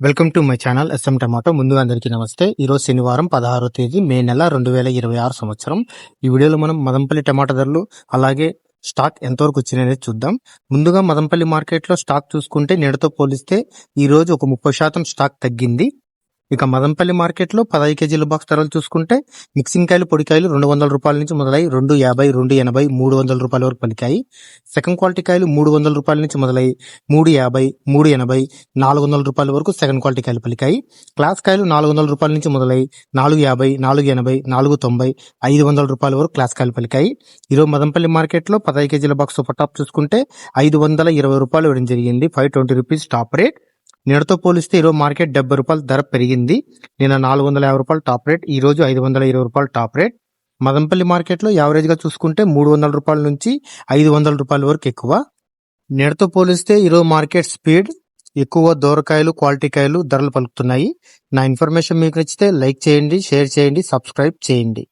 Welcome to my channel S M tomato. ముందుగా అందరికీ నమస్తే. ఈరోజు శనివారం 16వ తేదీ మే నెల 2026 సంవత్సరం. ఈ వీడియోలో మనం మదంపల్లి టమాటా ధరలు అలాగే స్టాక్ ఎంతవరకు వచ్చినాయనేది చూద్దాం. ముందుగా మదంపల్లి మార్కెట్లో స్టాక్ చూసుకుంటే నిన్నటితో పోలిస్తే ఈ రోజు ఒక 30% స్టాక్ తగ్గింది. ఇక మదంపల్లి మార్కెట్లో 15 కేజీల బాక్స్ ధరలు చూసుకుంటే మిక్సింగ్ కాయలు పొడికాయలు 200 రూపాయల నుంచి మొదలై 250, 280, 300 రూపాయల వరకు పలికాయి. సెకండ్ క్వాలిటీ కాయలు 300 రూపాయల నుంచి మొదలై 350, 380, 400 రూపాయల వరకు సెకండ్ క్వాలిటీ కాయలు పలికాయి. క్లాస్ కాయలు 400 రూపాయల నుంచి మొదలై 450, 480, 490, 500 రూపాయల వరకు క్లాస్ కాయలు పలికాయి. ఈరోజు మదంపల్లి మార్కెట్లో 15 కేజీల బాక్స్ సూపర్ టాప్ చూసుకుంటే 520 రూపాయలు ఇవ్వడం జరిగింది. 520 రూపీస్ టాప్ రేట్. నిన్నటితో పోలిస్తే ఈరోజు మార్కెట్ 70 రూపాయలు ధర పెరిగింది. నిన్న 450 రూపాయలు టాప్ రేట్, ఈ రోజు 520 రూపాయలు టాప్ రేట్. మదంపల్లి మార్కెట్లో యావరేజ్ గా చూసుకుంటే 300 రూపాయల నుంచి 500 రూపాయల వరకు ఎక్కువ. నిన్నటితో పోలిస్తే ఈరోజు మార్కెట్ స్పీడ్ ఎక్కువ, దూరకాయలు క్వాలిటీ కాయలు ధరలు పలుకుతున్నాయి. నా ఇన్ఫర్మేషన్ మీకు నచ్చితే లైక్ చేయండి, షేర్ చేయండి, సబ్స్క్రైబ్ చేయండి.